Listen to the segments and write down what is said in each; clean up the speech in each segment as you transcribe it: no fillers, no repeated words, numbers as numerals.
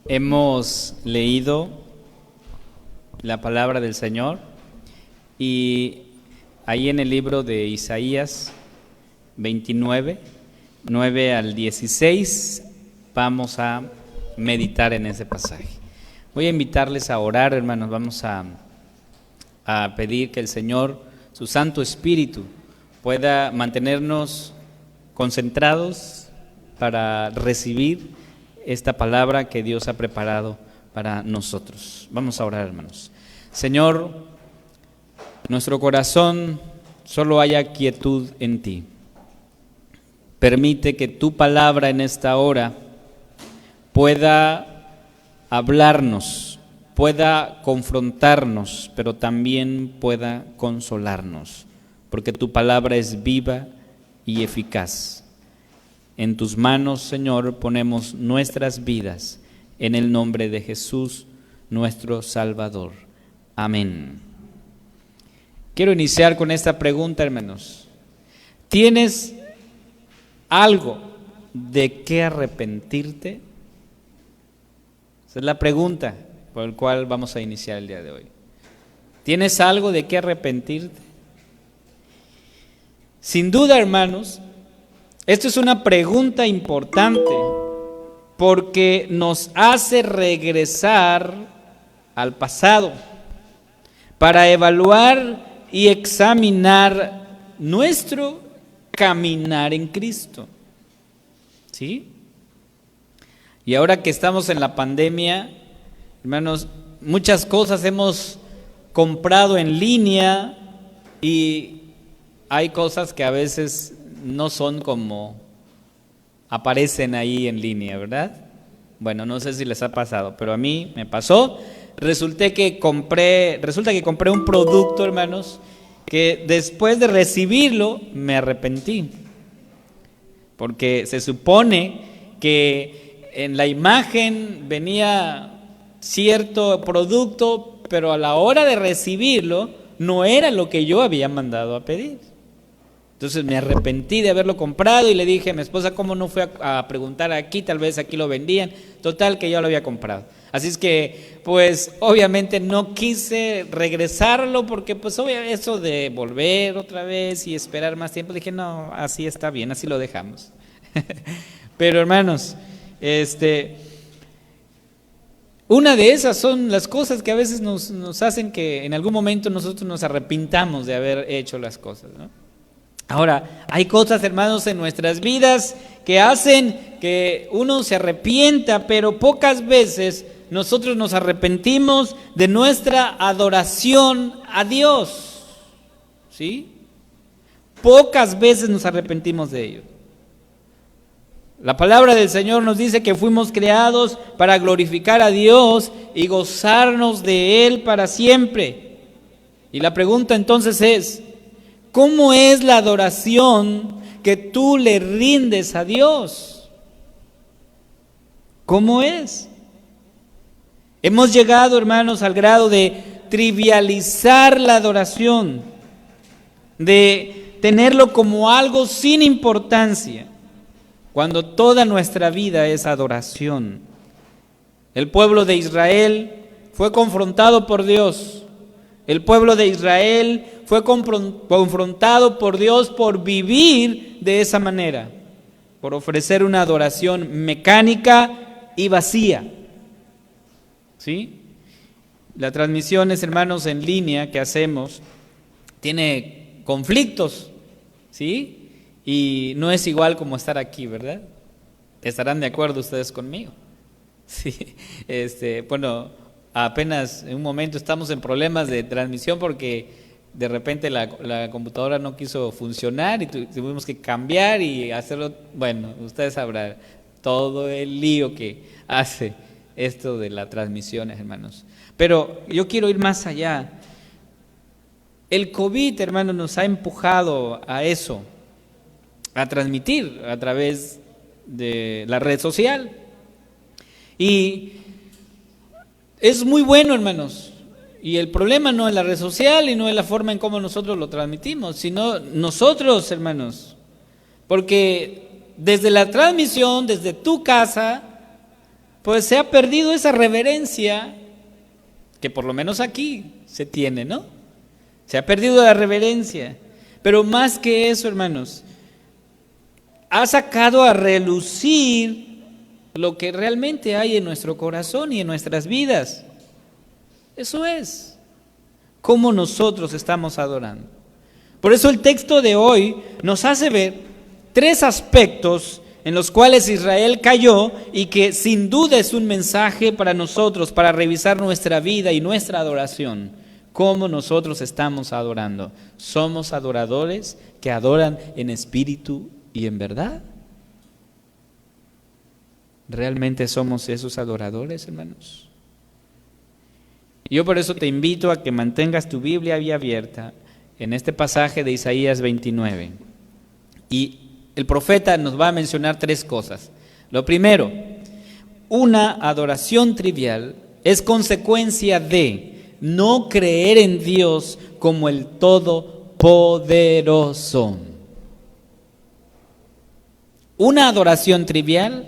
Hemos leído la palabra del Señor y ahí en el libro de Isaías 29, 9 al 16, vamos a meditar en ese pasaje. Voy a invitarles a orar, hermanos, vamos a pedir que el Señor, su Santo Espíritu, pueda mantenernos concentrados para recibir esta palabra que Dios ha preparado para nosotros. Vamos a orar, hermanos. Señor, nuestro corazón solo haya quietud en ti. Permite que tu palabra en esta hora pueda hablarnos, pueda confrontarnos, pero también pueda consolarnos, porque tu palabra es viva y eficaz. En tus manos, Señor, ponemos nuestras vidas, en el nombre de Jesús, nuestro Salvador. Amén. Quiero iniciar con esta pregunta, hermanos. ¿Tienes algo de qué arrepentirte? Esa es la pregunta por la cual vamos a iniciar el día de hoy. ¿Tienes algo de qué arrepentirte? Sin duda, hermanos, esto es una pregunta importante porque nos hace regresar al pasado para evaluar y examinar nuestro caminar en Cristo. ¿Sí? Y ahora que estamos en la pandemia, hermanos, muchas cosas hemos comprado en línea y hay cosas que a veces no son como aparecen ahí en línea, ¿verdad? Bueno, no sé si les ha pasado, pero a mí me pasó. Resulta que compré un producto, hermanos, que después de recibirlo me arrepentí. Porque se supone que en la imagen venía cierto producto, pero a la hora de recibirlo no era lo que yo había mandado a pedir. Entonces me arrepentí de haberlo comprado y le dije a mi esposa, ¿cómo no fue a preguntar aquí? Tal vez aquí lo vendían. Total, que yo lo había comprado. Así es que, pues, obviamente no quise regresarlo porque, pues, eso de volver otra vez y esperar más tiempo, dije, no, así está bien, así lo dejamos. Pero, hermanos, una de esas son las cosas que a veces nos hacen que en algún momento nosotros nos arrepintamos de haber hecho las cosas, ¿no? Ahora, hay cosas, hermanos, en nuestras vidas que hacen que uno se arrepienta, pero pocas veces nosotros nos arrepentimos de nuestra adoración a Dios, ¿sí? Pocas veces nos arrepentimos de ello. La palabra del Señor nos dice que fuimos creados para glorificar a Dios y gozarnos de Él para siempre. Y la pregunta entonces es, ¿cómo es la adoración que tú le rindes a Dios? ¿Cómo es? Hemos llegado, hermanos, al grado de trivializar la adoración, de tenerlo como algo sin importancia, cuando toda nuestra vida es adoración. El pueblo de Israel fue confrontado por Dios. El pueblo de Israel fue confrontado por Dios por vivir de esa manera, por ofrecer una adoración mecánica y vacía. ¿Sí? Las transmisiones, hermanos, en línea que hacemos tiene conflictos, ¿sí? Y no es igual como estar aquí, ¿verdad? ¿Estarán de acuerdo ustedes conmigo? Sí. Bueno, apenas en un momento estamos en problemas de transmisión porque de repente la computadora no quiso funcionar y tuvimos que cambiar y hacerlo. Bueno, ustedes sabrán todo el lío que hace esto de las transmisiones, hermanos. Pero yo quiero ir más allá. El COVID, hermanos, nos ha empujado a eso, a transmitir a través de la red social. Y es muy bueno, hermanos, y el problema no es la red social y no es la forma en cómo nosotros lo transmitimos, sino nosotros, hermanos, porque desde la transmisión, desde tu casa, pues se ha perdido esa reverencia que por lo menos aquí se tiene, ¿no? Se ha perdido la reverencia. Pero más que eso, hermanos, ha sacado a relucir lo que realmente hay en nuestro corazón y en nuestras vidas. Eso es cómo nosotros estamos adorando. Por eso el texto de hoy nos hace ver 3 aspectos en los cuales Israel cayó y que sin duda es un mensaje para nosotros, para revisar nuestra vida y nuestra adoración. Cómo nosotros estamos adorando. ¿Somos adoradores que adoran en espíritu y en verdad? ¿Realmente somos esos adoradores, hermanos? Yo por eso te invito a que mantengas tu Biblia bien abierta en este pasaje de Isaías 29. Y el profeta nos va a mencionar 3 cosas. Lo primero, una adoración trivial es consecuencia de no creer en Dios como el Todopoderoso. Una adoración trivial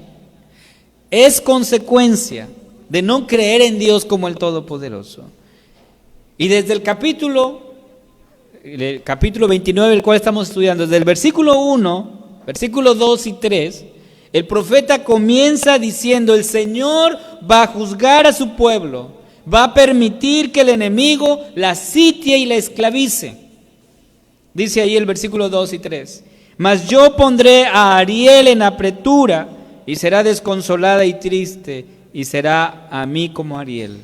es consecuencia de no creer en Dios como el Todopoderoso. Y desde el capítulo 29, el cual estamos estudiando, desde el versículo 1, versículos 2 y 3, el profeta comienza diciendo: el Señor va a juzgar a su pueblo, va a permitir que el enemigo la sitie y la esclavice. Dice ahí el versículo 2 y 3: mas yo pondré a Ariel en apretura, y será desconsolada y triste, y será a mí como Ariel.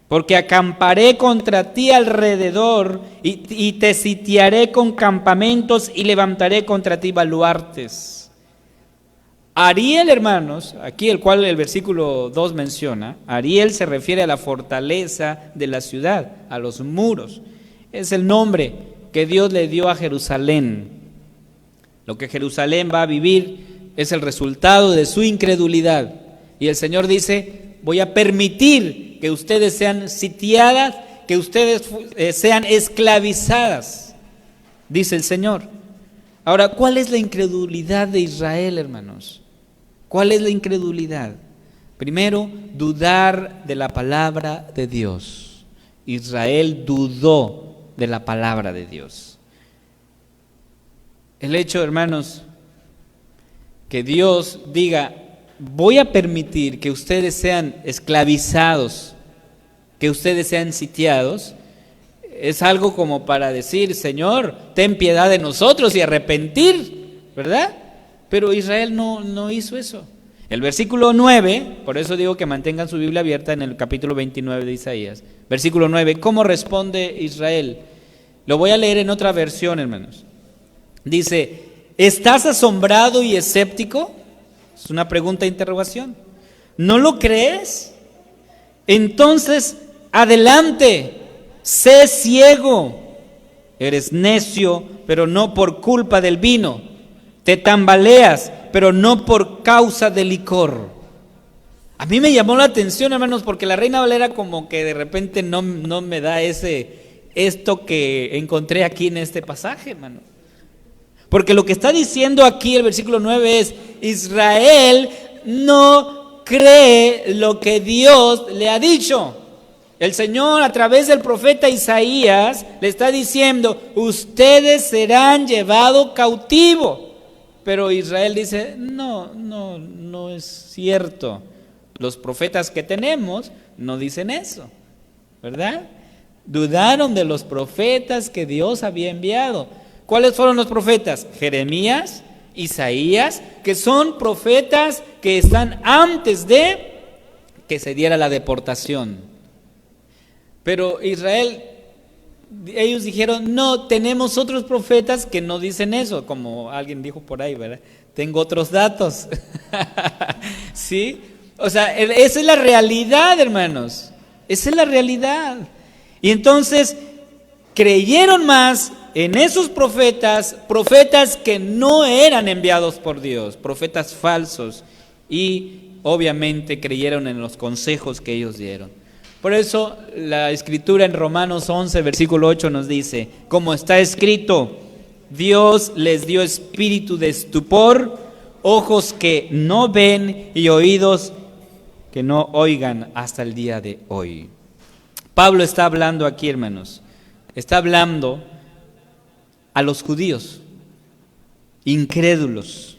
Porque acamparé contra ti alrededor, y te sitiaré con campamentos, y levantaré contra ti baluartes. Ariel, hermanos, aquí el cual el versículo 2 menciona, Ariel se refiere a la fortaleza de la ciudad, a los muros. Es el nombre que Dios le dio a Jerusalén. Lo que Jerusalén va a vivir es el resultado de su incredulidad. Y el Señor dice: voy a permitir que ustedes sean sitiadas, que ustedes sean esclavizadas, dice el Señor. Ahora, ¿cuál es la incredulidad de Israel, hermanos? ¿Cuál es la incredulidad? Primero, dudar de la palabra de Dios. Israel dudó de la palabra de Dios. El hecho, hermanos, que Dios diga: voy a permitir que ustedes sean esclavizados, que ustedes sean sitiados, es algo como para decir: Señor, ten piedad de nosotros y arrepentir, ¿verdad? Pero Israel no hizo eso. El versículo 9, por eso digo que mantengan su Biblia abierta en el capítulo 29 de Isaías. Versículo 9, ¿cómo responde Israel? Lo voy a leer en otra versión, hermanos. Dice: ¿estás asombrado y escéptico? Es una pregunta de interrogación. ¿No lo crees? Entonces, adelante, sé ciego. Eres necio, pero no por culpa del vino. Te tambaleas, pero no por causa del licor. A mí me llamó la atención, hermanos, porque la Reina Valera como que de repente no me da esto que encontré aquí en este pasaje, hermano. Porque lo que está diciendo aquí el versículo 9 es: Israel no cree lo que Dios le ha dicho. El Señor, a través del profeta Isaías, le está diciendo: ustedes serán llevados cautivos. Pero Israel dice: no es cierto. Los profetas que tenemos no dicen eso, ¿verdad? Dudaron de los profetas que Dios había enviado. ¿Cuáles fueron los profetas? Jeremías, Isaías, que son profetas que están antes de que se diera la deportación. Pero Israel, ellos dijeron: no, tenemos otros profetas que no dicen eso, como alguien dijo por ahí, ¿verdad? Tengo otros datos. ¿Sí? O sea, esa es la realidad, hermanos. Esa es la realidad. Y entonces creyeron más en esos profetas que no eran enviados por Dios, profetas falsos, y obviamente creyeron en los consejos que ellos dieron. Por eso la Escritura en Romanos 11, versículo 8 nos dice: como está escrito, Dios les dio espíritu de estupor, ojos que no ven y oídos que no oigan hasta el día de hoy. Pablo está hablando aquí, hermanos, está hablando a los judíos incrédulos,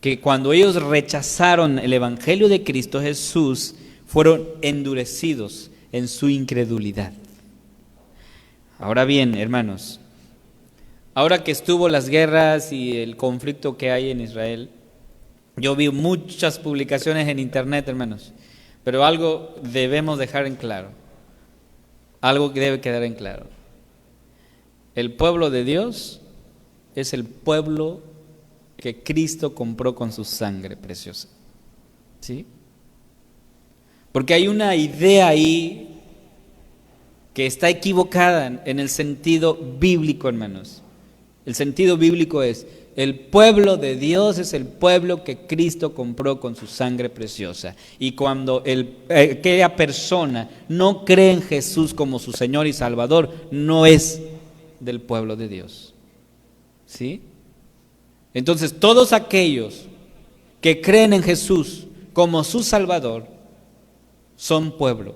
que cuando ellos rechazaron el evangelio de Cristo Jesús, fueron endurecidos en su incredulidad. Ahora bien, hermanos, ahora que estuvo las guerras y el conflicto que hay en Israel, yo vi muchas publicaciones en internet, hermanos, pero algo debemos dejar en claro, algo que debe quedar en claro. El pueblo de Dios es el pueblo que Cristo compró con su sangre preciosa. ¿Sí? Porque hay una idea ahí que está equivocada en el sentido bíblico, hermanos. El sentido bíblico es: el pueblo de Dios es el pueblo que Cristo compró con su sangre preciosa. Y cuando aquella persona no cree en Jesús como su Señor y Salvador, no es del pueblo de Dios. ¿Sí? Entonces, todos aquellos que creen en Jesús como su Salvador son pueblo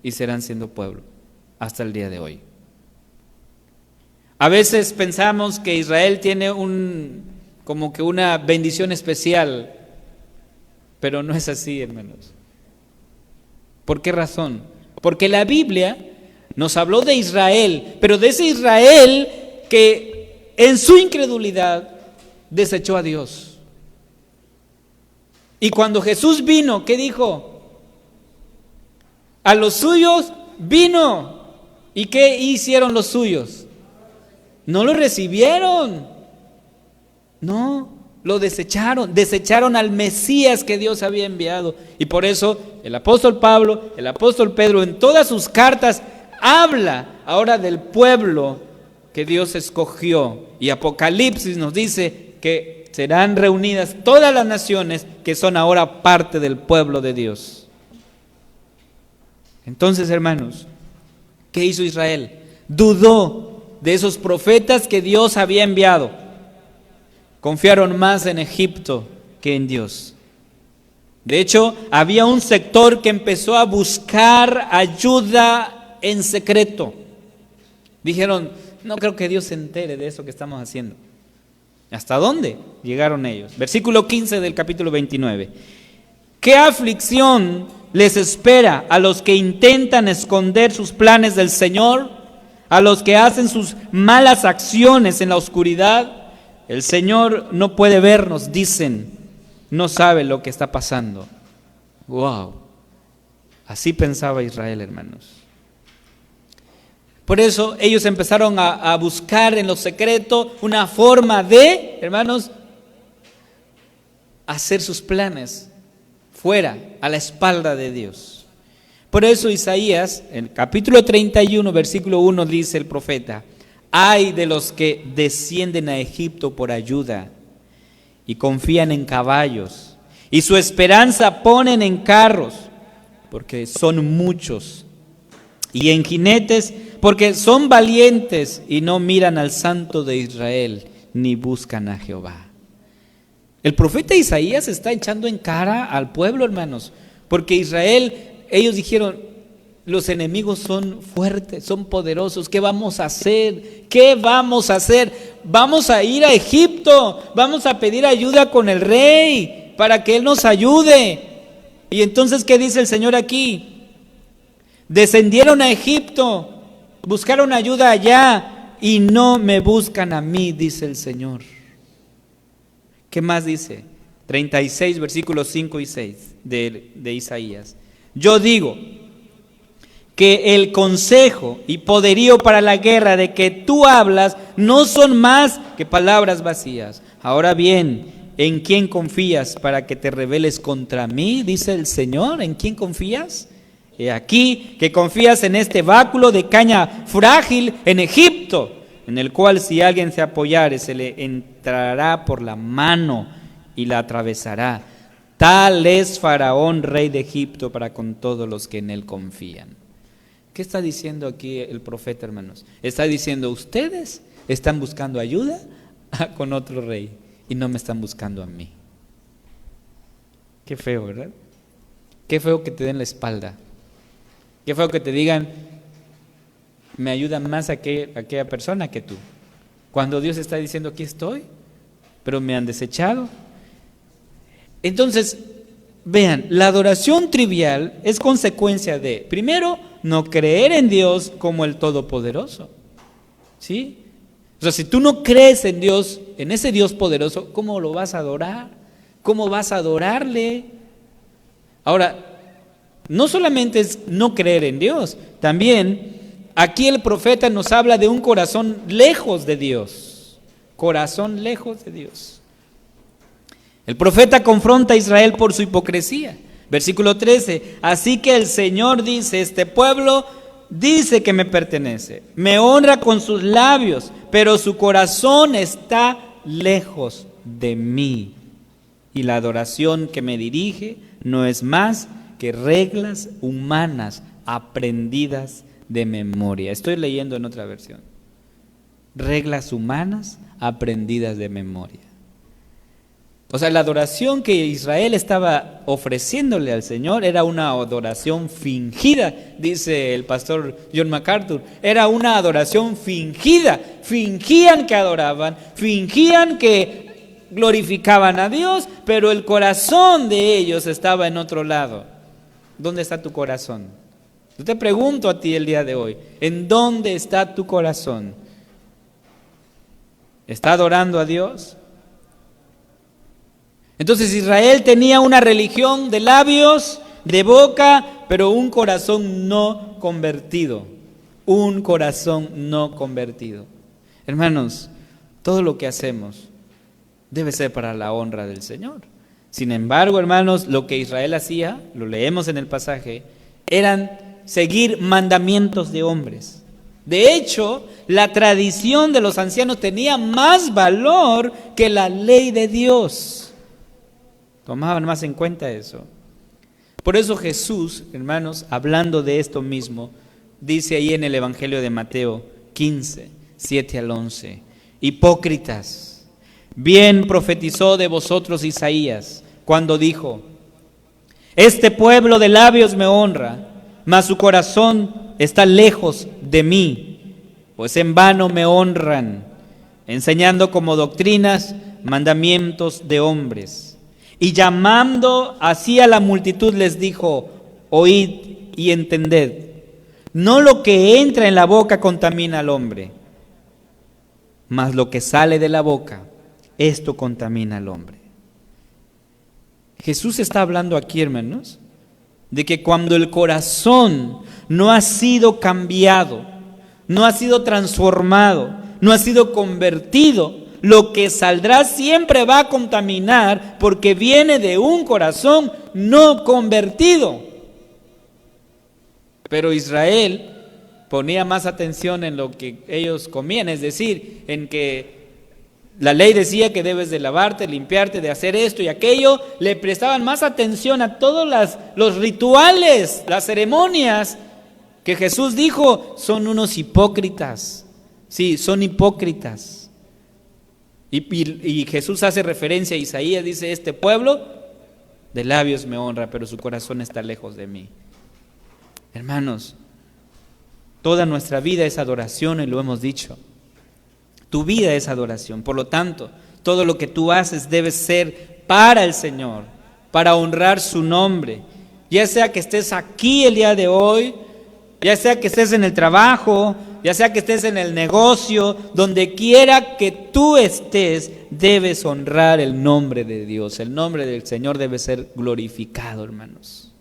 y serán siendo pueblo hasta el día de hoy. A veces pensamos que Israel tiene como que una bendición especial, pero no es así, hermanos. ¿Por qué razón? Porque la Biblia nos habló de Israel, pero de ese Israel que en su incredulidad desechó a Dios. Y cuando Jesús vino, ¿qué dijo? A los suyos vino. ¿Y qué hicieron los suyos? No lo recibieron. No, lo desecharon al Mesías que Dios había enviado. Y por eso el apóstol Pablo, el apóstol Pedro, en todas sus cartas habla ahora del pueblo que Dios escogió. Y Apocalipsis nos dice que serán reunidas todas las naciones que son ahora parte del pueblo de Dios. Entonces, hermanos, ¿qué hizo Israel? Dudó de esos profetas que Dios había enviado. Confiaron más en Egipto que en Dios. De hecho, había un sector que empezó a buscar ayuda en secreto. Dijeron: no creo que Dios se entere de eso que estamos haciendo. ¿Hasta dónde llegaron ellos? Versículo 15 del capítulo 29. ¿Qué aflicción les espera a los que intentan esconder sus planes del Señor? A los que hacen sus malas acciones en la oscuridad. El Señor no puede vernos, dicen. No sabe lo que está pasando. Wow. Así pensaba Israel, hermanos. Por eso ellos empezaron a buscar en lo secreto una forma de, hermanos, hacer sus planes fuera, a la espalda de Dios. Por eso Isaías, en el capítulo 31, versículo 1, dice el profeta: ay de los que descienden a Egipto por ayuda y confían en caballos, y su esperanza ponen en carros, porque son muchos, y en jinetes, porque son valientes y no miran al Santo de Israel, ni buscan a Jehová. El profeta Isaías está echando en cara al pueblo, hermanos, porque Israel, ellos dijeron: los enemigos son fuertes, son poderosos, ¿qué vamos a hacer? ¿Qué vamos a hacer? Vamos a ir a Egipto, vamos a pedir ayuda con el rey para que él nos ayude. Y entonces, ¿qué dice el Señor aquí? Descendieron a Egipto, buscaron ayuda allá y no me buscan a mí, dice el Señor. ¿Qué más dice? 36, versículos 5 y 6 de Isaías. Yo digo que el consejo y poderío para la guerra de que tú hablas no son más que palabras vacías. Ahora bien, ¿en quién confías para que te rebeles contra mí? Dice el Señor. ¿En quién confías? He aquí que confías en este báculo de caña frágil en Egipto, en el cual si alguien se apoyare, se le entrará por la mano y la atravesará. Tal es Faraón, rey de Egipto, para con todos los que en él confían. ¿Qué está diciendo aquí el profeta, hermanos? Está diciendo: ustedes están buscando ayuda con otro rey y no me están buscando a mí. Qué feo, ¿verdad? Qué feo que te den la espalda. Qué feo que te digan, me ayuda más aquella persona que tú. Cuando Dios está diciendo, aquí estoy, pero me han desechado. Entonces, vean, la adoración trivial es consecuencia de, primero, no creer en Dios como el Todopoderoso. ¿Sí? O sea, si tú no crees en Dios, en ese Dios poderoso, ¿cómo lo vas a adorar? ¿Cómo vas a adorarle? Ahora, no solamente es no creer en Dios, también aquí el profeta nos habla de un corazón lejos de Dios. Corazón lejos de Dios. El profeta confronta a Israel por su hipocresía. Versículo 13, así que el Señor dice, este pueblo dice que me pertenece, me honra con sus labios, pero su corazón está lejos de mí. Y la adoración que me dirige no es más que reglas humanas aprendidas de memoria. Estoy leyendo en otra versión. Reglas humanas aprendidas de memoria. O sea, la adoración que Israel estaba ofreciéndole al Señor era una adoración fingida, dice el pastor John MacArthur. Era una adoración fingida. Fingían que adoraban, fingían que glorificaban a Dios, pero el corazón de ellos estaba en otro lado. ¿Dónde está tu corazón? Yo te pregunto a ti el día de hoy, ¿en dónde está tu corazón? ¿Está adorando a Dios? Entonces Israel tenía una religión de labios, de boca, pero un corazón no convertido. Un corazón no convertido. Hermanos, todo lo que hacemos debe ser para la honra del Señor. Sin embargo, hermanos, lo que Israel hacía, lo leemos en el pasaje, eran seguir mandamientos de hombres. De hecho, la tradición de los ancianos tenía más valor que la ley de Dios. Tomaban más en cuenta eso. Por eso Jesús, hermanos, hablando de esto mismo, dice ahí en el Evangelio de Mateo 15, 7 al 11, hipócritas, bien profetizó de vosotros Isaías cuando dijo, este pueblo de labios me honra, mas su corazón está lejos de mí, pues en vano me honran, enseñando como doctrinas mandamientos de hombres. Y llamando así a la multitud les dijo, oíd y entended, no lo que entra en la boca contamina al hombre, mas lo que sale de la boca, esto contamina al hombre. Jesús está hablando aquí, hermanos, de que cuando el corazón no ha sido cambiado, no ha sido transformado, no ha sido convertido, lo que saldrá siempre va a contaminar porque viene de un corazón no convertido. Pero Israel ponía más atención en lo que ellos comían, es decir, en que la ley decía que debes de lavarte, limpiarte, de hacer esto y aquello. Le prestaban más atención a todos los rituales, las ceremonias, que Jesús dijo, son unos hipócritas. Sí, son hipócritas. Y Jesús hace referencia a Isaías, dice, este pueblo de labios me honra, pero su corazón está lejos de mí. Hermanos, toda nuestra vida es adoración y lo hemos dicho. Tu vida es adoración, por lo tanto, todo lo que tú haces debe ser para el Señor, para honrar su nombre. Ya sea que estés aquí el día de hoy, ya sea que estés en el trabajo, ya sea que estés en el negocio, donde quiera que tú estés, debes honrar el nombre de Dios. El nombre del Señor debe ser glorificado, hermanos.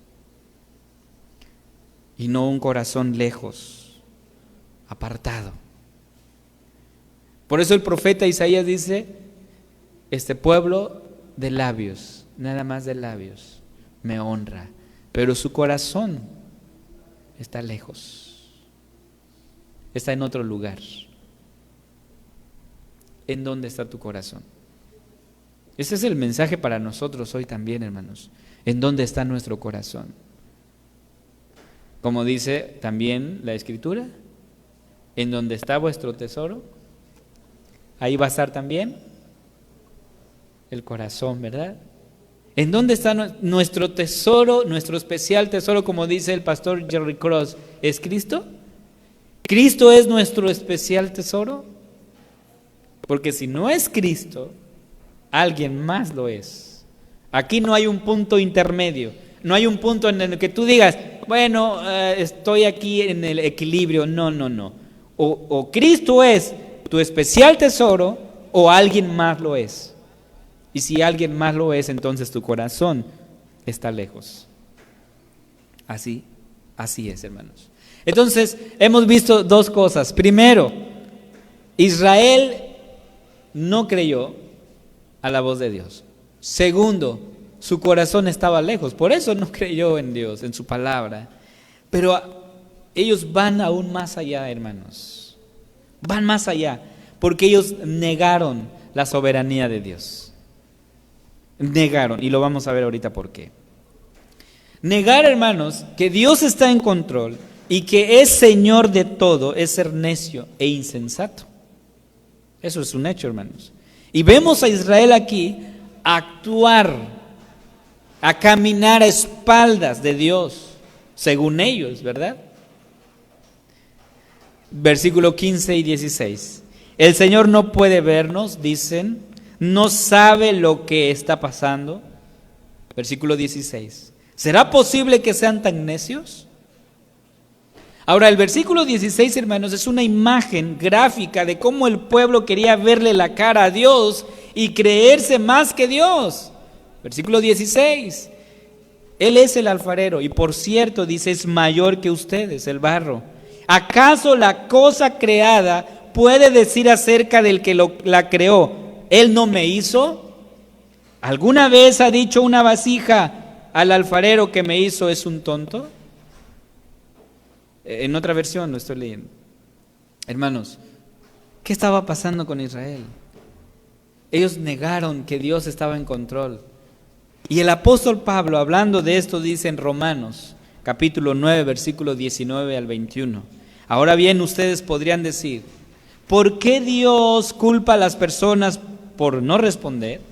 Y no un corazón lejos, apartado. Por eso el profeta Isaías dice, este pueblo de labios, nada más de labios, me honra, pero su corazón está lejos. Está en otro lugar. ¿En dónde está tu corazón? Ese es el mensaje para nosotros hoy también, hermanos. ¿En dónde está nuestro corazón? Como dice también la Escritura, en donde está vuestro tesoro, ahí va a estar también el corazón, ¿verdad? ¿En dónde está nuestro tesoro, nuestro especial tesoro, como dice el pastor Jerry Cross? ¿Es Cristo? ¿Cristo es nuestro especial tesoro? Porque si no es Cristo, alguien más lo es. Aquí no hay un punto intermedio, no hay un punto en el que tú digas, bueno, estoy aquí en el equilibrio. No. O Cristo es tu especial tesoro o alguien más lo es. Y si alguien más lo es, entonces tu corazón está lejos. Así es, hermanos. Entonces, hemos visto dos cosas. Primero, Israel no creyó a la voz de Dios. Segundo, su corazón estaba lejos. Por eso no creyó en Dios, en su palabra. Pero ellos van aún más allá, hermanos. Van más allá, porque ellos negaron la soberanía de Dios. Negaron, y lo vamos a ver ahorita por qué. Negar, hermanos, que Dios está en control y que es Señor de todo, es ser necio e insensato. Eso es un hecho, hermanos. Y vemos a Israel aquí actuar, a caminar a espaldas de Dios, según ellos, ¿verdad? Versículo 15 y 16. El Señor no puede vernos, dicen, no sabe lo que está pasando. Versículo 16. ¿Será posible que sean tan necios? Ahora, el versículo 16, hermanos, es una imagen gráfica de cómo el pueblo quería verle la cara a Dios y creerse más que Dios. Versículo 16. Él es el alfarero y, por cierto, dice, es mayor que ustedes, el barro. ¿Acaso la cosa creada puede decir acerca del que la creó, Él no me hizo? ¿Alguna vez ha dicho una vasija al alfarero que me hizo es un tonto? En otra versión lo estoy leyendo. Hermanos, ¿qué estaba pasando con Israel? Ellos negaron que Dios estaba en control. Y el apóstol Pablo, hablando de esto, dice en Romanos, capítulo 9, versículo 19 al 21. Ahora bien, ustedes podrían decir, ¿por qué Dios culpa a las personas por no responder?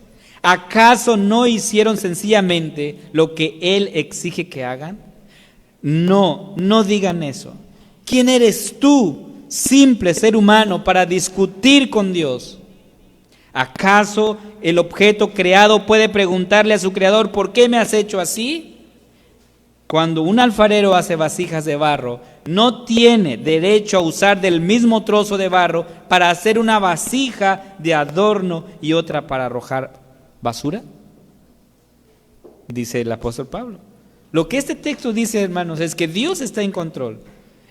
¿Acaso no hicieron sencillamente lo que Él exige que hagan? No digan eso. ¿Quién eres tú, simple ser humano, para discutir con Dios? ¿Acaso el objeto creado puede preguntarle a su creador, ¿por qué me has hecho así? Cuando un alfarero hace vasijas de barro, no tiene derecho a usar del mismo trozo de barro para hacer una vasija de adorno y otra para arrojar basura, dice el apóstol Pablo. Lo que este texto dice, hermanos, es que Dios está en control.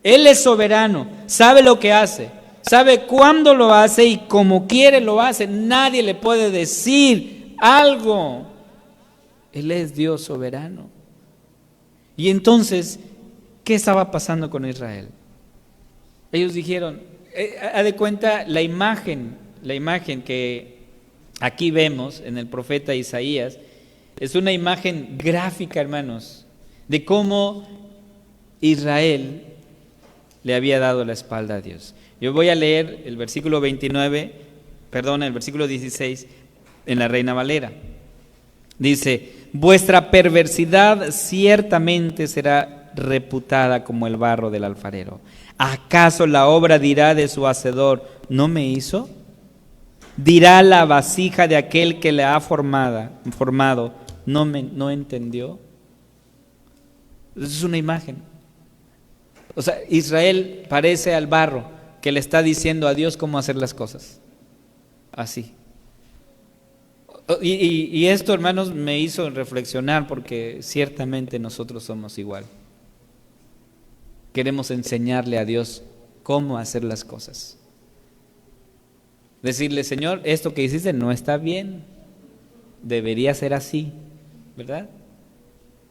Él es soberano, sabe lo que hace, sabe cuándo lo hace y como quiere lo hace. Nadie le puede decir algo. Él es Dios soberano. Y entonces, ¿qué estaba pasando con Israel? Ellos dijeron, haz de cuenta la imagen que aquí vemos en el profeta Isaías, es una imagen gráfica, hermanos, de cómo Israel le había dado la espalda a Dios. Yo voy a leer el versículo 16 en la Reina Valera. Dice, vuestra perversidad ciertamente será reputada como el barro del alfarero. ¿Acaso la obra dirá de su hacedor, no me hizo? Dirá la vasija de aquel que le ha formado, no entendió. Esa es una imagen. O sea, Israel parece al barro que le está diciendo a Dios cómo hacer las cosas. Así. Y esto, hermanos, me hizo reflexionar porque ciertamente nosotros somos igual. Queremos enseñarle a Dios cómo hacer las cosas. Decirle, Señor, esto que hiciste no está bien, debería ser así, ¿verdad?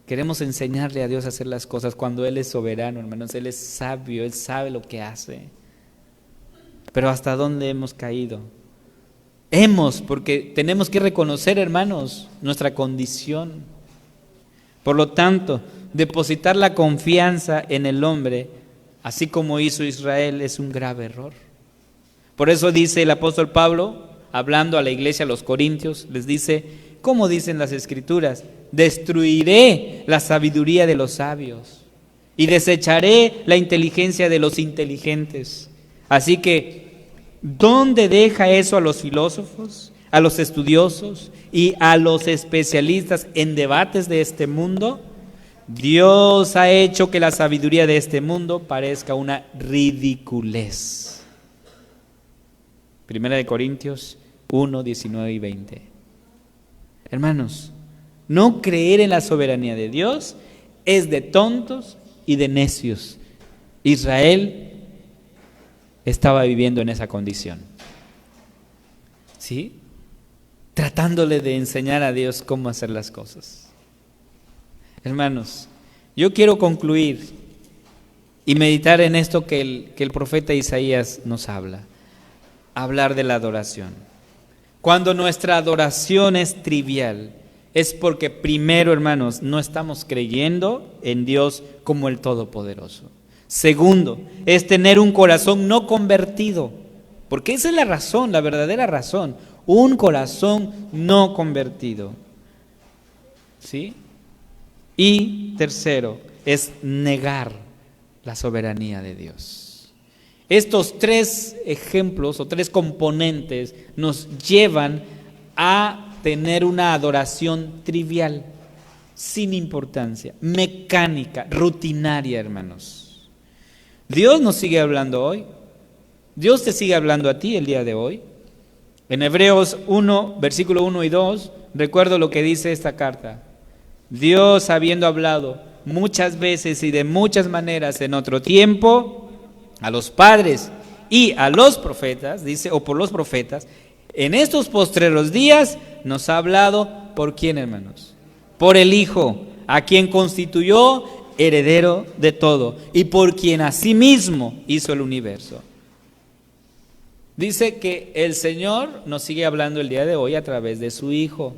Queremos enseñarle a Dios a hacer las cosas cuando Él es soberano, hermanos. Él es sabio, Él sabe lo que hace. Pero ¿hasta dónde hemos caído? Porque tenemos que reconocer, hermanos, nuestra condición. Por lo tanto, depositar la confianza en el hombre, así como hizo Israel, es un grave error. Por eso dice el apóstol Pablo, hablando a la iglesia, a los corintios, les dice, como dicen las Escrituras, destruiré la sabiduría de los sabios y desecharé la inteligencia de los inteligentes. Así que, ¿dónde deja eso a los filósofos, a los estudiosos y a los especialistas en debates de este mundo? Dios ha hecho que la sabiduría de este mundo parezca una ridiculez. Primera de Corintios 1, 19 y 20. Hermanos, no creer en la soberanía de Dios es de tontos y de necios. Israel estaba viviendo en esa condición. ¿Sí? Tratándole de enseñar a Dios cómo hacer las cosas. Hermanos, yo quiero concluir y meditar en esto que el profeta Isaías nos habla. Hablar de la adoración. Cuando nuestra adoración es trivial, es porque primero, hermanos, no estamos creyendo en Dios como el Todopoderoso. Segundo, es tener un corazón no convertido, porque esa es la razón, la verdadera razón, un corazón no convertido. ¿Sí? Y tercero, es negar la soberanía de Dios. Estos tres ejemplos o tres componentes nos llevan a tener una adoración trivial, sin importancia, mecánica, rutinaria, hermanos. Dios nos sigue hablando hoy. Dios te sigue hablando a ti el día de hoy. En Hebreos 1, versículo 1 y 2, recuerdo lo que dice esta carta. Dios, habiendo hablado muchas veces y de muchas maneras en otro tiempo, a los padres y a los profetas, dice, o por los profetas, en estos postreros días nos ha hablado, ¿por quién, hermanos? Por el Hijo, a quien constituyó heredero de todo y por quien asimismo hizo el universo. Dice que el Señor nos sigue hablando el día de hoy a través de su Hijo.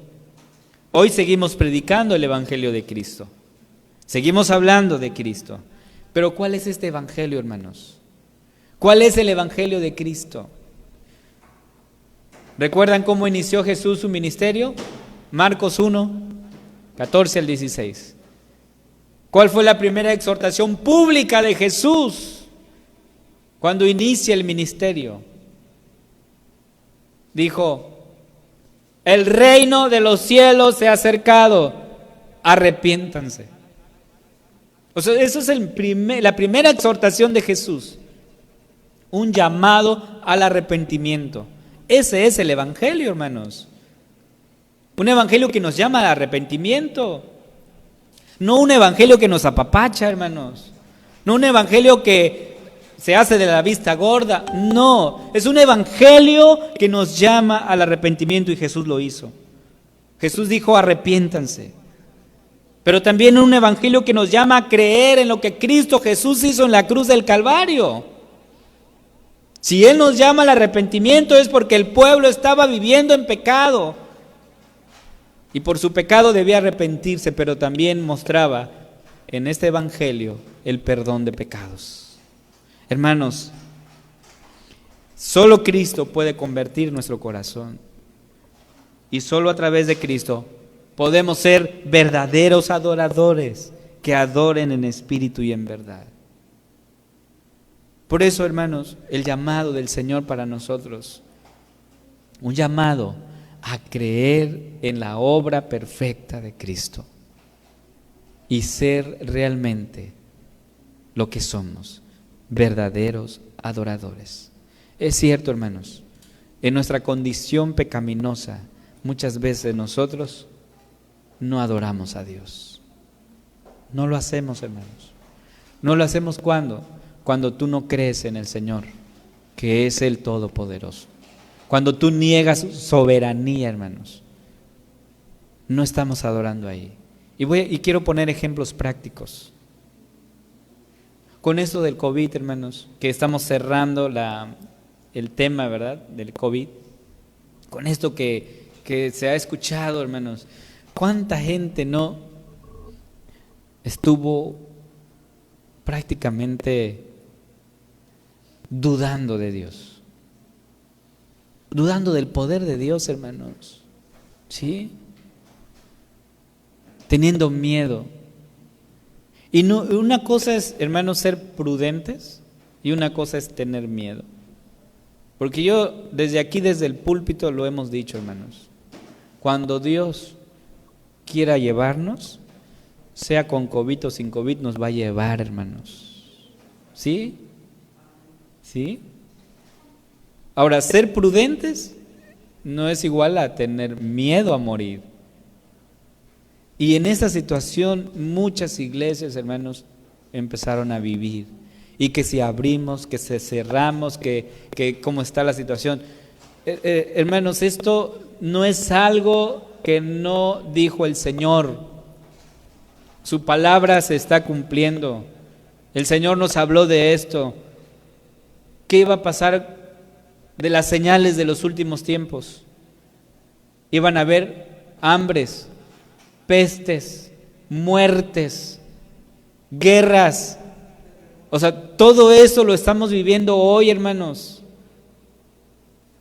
Hoy seguimos predicando el Evangelio de Cristo. Seguimos hablando de Cristo. Pero ¿cuál es este Evangelio, hermanos? ¿Cuál es el Evangelio de Cristo? ¿Recuerdan cómo inició Jesús su ministerio? Marcos 1, 14 al 16. ¿Cuál fue la primera exhortación pública de Jesús cuando inicia el ministerio? Dijo, el reino de los cielos se ha acercado, arrepiéntanse. O sea, eso es la primera exhortación de Jesús, un llamado al arrepentimiento. Ese es el Evangelio, hermanos. Un Evangelio que nos llama al arrepentimiento. No un Evangelio que nos apapacha, hermanos. No un Evangelio que se hace de la vista gorda. No, es un Evangelio que nos llama al arrepentimiento y Jesús lo hizo. Jesús dijo, arrepiéntanse. Pero también un Evangelio que nos llama a creer en lo que Cristo Jesús hizo en la cruz del Calvario. Si Él nos llama al arrepentimiento es porque el pueblo estaba viviendo en pecado. Y por su pecado debía arrepentirse, pero también mostraba en este Evangelio el perdón de pecados. Hermanos, solo Cristo puede convertir nuestro corazón. Y solo a través de Cristo podemos ser verdaderos adoradores que adoren en espíritu y en verdad. Por eso, hermanos, el llamado del Señor para nosotros, un llamado a creer en la obra perfecta de Cristo y ser realmente lo que somos, verdaderos adoradores. Es cierto, hermanos, en nuestra condición pecaminosa, muchas veces nosotros no adoramos a Dios. No lo hacemos, hermanos. No lo hacemos cuando tú no crees en el Señor, que es el Todopoderoso. Cuando tú niegas su soberanía, hermanos, no estamos adorando ahí. Y quiero poner ejemplos prácticos. Con esto del COVID, hermanos, que estamos cerrando el tema, ¿verdad?, del COVID. Con esto que se ha escuchado, hermanos, ¿cuánta gente no estuvo prácticamente dudando de Dios? Dudando del poder de Dios, hermanos. ¿Sí? teniendo miedo. Y una cosa es, hermanos, ser prudentes y una cosa es tener miedo. Porque yo desde aquí, desde el púlpito, lo hemos dicho, hermanos. Cuando Dios quiera llevarnos, sea con COVID o sin COVID, nos va a llevar, hermanos. ¿Sí? ¿Sí? Ahora, ser prudentes no es igual a tener miedo a morir. Y en esa situación muchas iglesias, hermanos, empezaron a vivir. Y que si abrimos, que si cerramos, que cómo está la situación. Hermanos, esto no es algo que no dijo el Señor. Su palabra se está cumpliendo. El Señor nos habló de esto. ¿Qué iba a pasar de las señales de los últimos tiempos? Iban a haber hambres, pestes, muertes, guerras. O sea, todo eso lo estamos viviendo hoy, hermanos.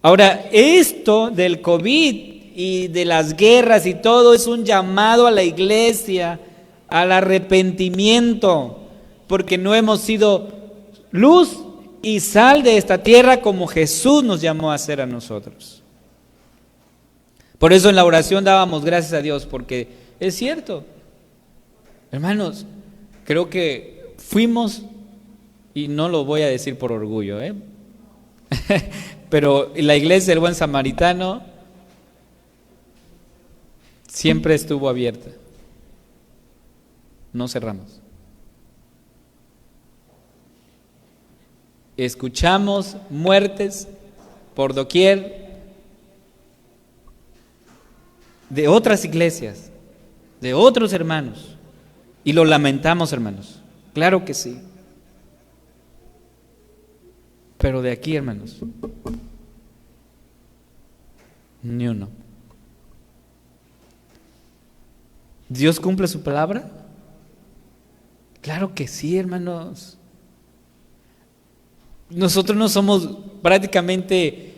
Ahora, esto del COVID y de las guerras y todo es un llamado a la iglesia, al arrepentimiento, porque no hemos sido luz y sal de esta tierra como Jesús nos llamó a ser a nosotros. Por eso en la oración dábamos gracias a Dios, porque es cierto, hermanos, creo que fuimos, y no lo voy a decir por orgullo, pero la iglesia del Buen Samaritano siempre estuvo abierta. No cerramos. Escuchamos muertes por doquier de otras iglesias, de otros hermanos, y lo lamentamos, hermanos. Claro que sí. Pero de aquí, hermanos, ni uno. ¿Dios cumple su palabra? Claro que sí, hermanos. Nosotros no somos prácticamente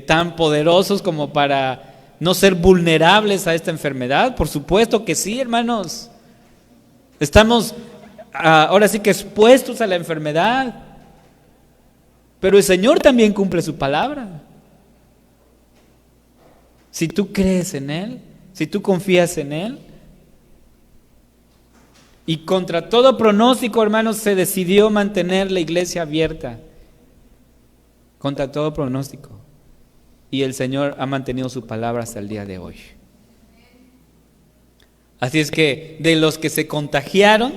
tan poderosos como para no ser vulnerables a esta enfermedad. Por supuesto que sí, hermanos. Estamos ahora sí que expuestos a la enfermedad. Pero el Señor también cumple su palabra. Si tú crees en Él, si tú confías en Él. Y contra todo pronóstico, hermanos, se decidió mantener la iglesia abierta. Contra todo pronóstico. Y el Señor ha mantenido su palabra hasta el día de hoy. Así es que de los que se contagiaron,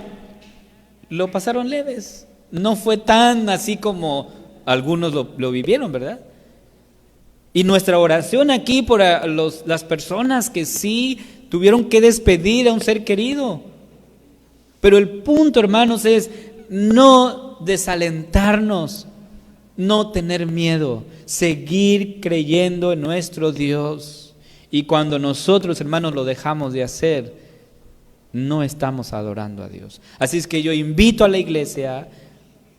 lo pasaron leves. No fue tan así como algunos lo vivieron, ¿verdad? Y nuestra oración aquí por las personas que sí tuvieron que despedir a un ser querido. Pero el punto, hermanos, es no desalentarnos, no tener miedo, seguir creyendo en nuestro Dios. Y cuando nosotros, hermanos, lo dejamos de hacer, no estamos adorando a Dios. Así es que yo invito a la iglesia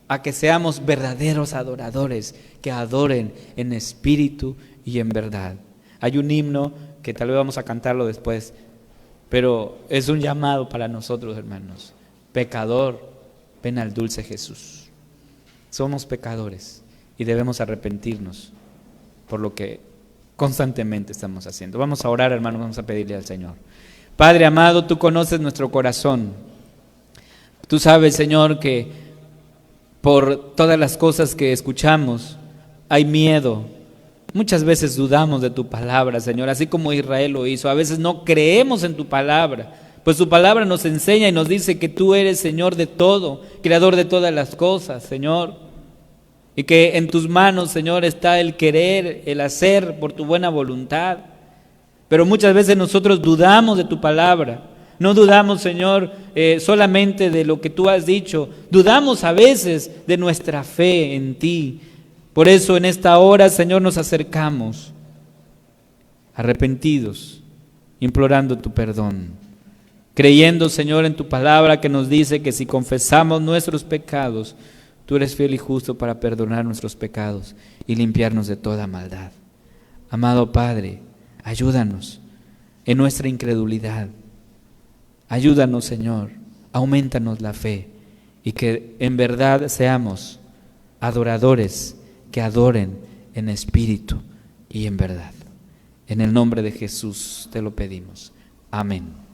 a que seamos verdaderos adoradores, que adoren en espíritu y en verdad. Hay un himno que tal vez vamos a cantarlo después, pero es un llamado para nosotros, hermanos. Pecador, ven al dulce Jesús. Somos pecadores y debemos arrepentirnos por lo que constantemente estamos haciendo. Vamos a orar, hermanos, vamos a pedirle al Señor. Padre amado, tú conoces nuestro corazón. Tú sabes, Señor, que por todas las cosas que escuchamos hay miedo. Muchas veces dudamos de tu palabra, Señor, así como Israel lo hizo. A veces no creemos en tu palabra, pues tu palabra nos enseña y nos dice que tú eres Señor de todo, creador de todas las cosas, Señor. Y que en tus manos, Señor, está el querer, el hacer por tu buena voluntad. Pero muchas veces nosotros dudamos de tu palabra. No dudamos, Señor, solamente de lo que tú has dicho. Dudamos a veces de nuestra fe en ti. Por eso en esta hora, Señor, nos acercamos arrepentidos, implorando tu perdón. Creyendo, Señor, en tu palabra que nos dice que si confesamos nuestros pecados, tú eres fiel y justo para perdonar nuestros pecados y limpiarnos de toda maldad. Amado Padre, ayúdanos en nuestra incredulidad. Ayúdanos, Señor, aumentanos la fe y que en verdad seamos adoradores que adoren en espíritu y en verdad. En el nombre de Jesús te lo pedimos. Amén.